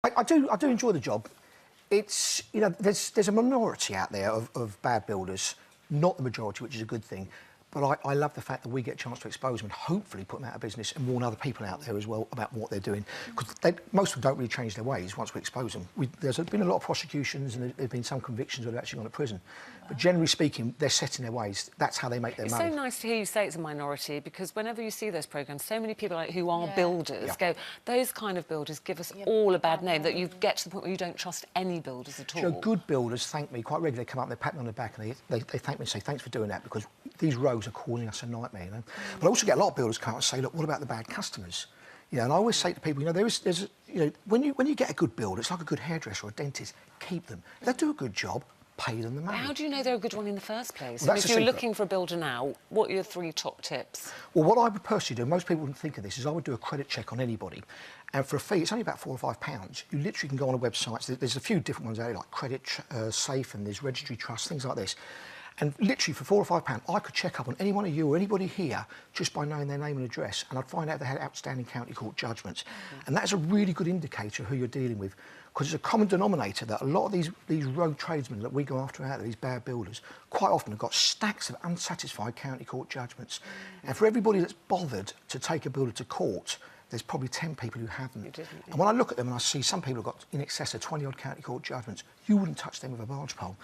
I do enjoy the job. It's, you know, there's a minority out there of bad builders, not the majority, which is a good thing. But I love the fact that we get a chance to expose them and hopefully put them out of business and warn other people out there as well about what they're doing. Because most of them don't really change their ways once we expose them. There's been a lot of prosecutions and there's been some convictions where they've actually gone to prison. But generally speaking, they're set in their ways. That's how they make their money. It's so nice to hear you say it's a minority, because whenever you see those programmes, so many people who are builders go, those kind of builders give us all a bad name, that you get to the point where you don't trust any builders at all. So good builders thank me quite regularly. They come up and they pat me on the back and they thank me and say, thanks for doing that, because these roads are causing us a nightmare, you know. But I also get a lot of builders come out and say, look, what about the bad customers? You know, and I always say to people, you know, you know, when you get a good builder, it's like a good hairdresser or a dentist, keep them. If they do a good job, pay them the money. How do you know they're a good one in the first place? Well, if you're looking for a builder now, what are your 3 top tips? Well, what I would personally do, most people wouldn't think of this, is I would do a credit check on anybody. And for a fee, it's only about £4 or £5. You literally can go on a website. There's a few different ones out there, like Credit Safe, and there's Registry Trust, things like this. And literally for £4 or £5, I could check up on any one of you or anybody here just by knowing their name and address, and I'd find out if they had outstanding county court judgments. And that is a really good indicator of who you're dealing with, because it's a common denominator that a lot of these rogue tradesmen that we go after out there, these bad builders, quite often have got stacks of unsatisfied county court judgments. And for everybody that's bothered to take a builder to court, there's probably 10 people who haven't. And when I look at them and I see some people have got in excess of 20-odd county court judgments, you wouldn't touch them with a barge pole.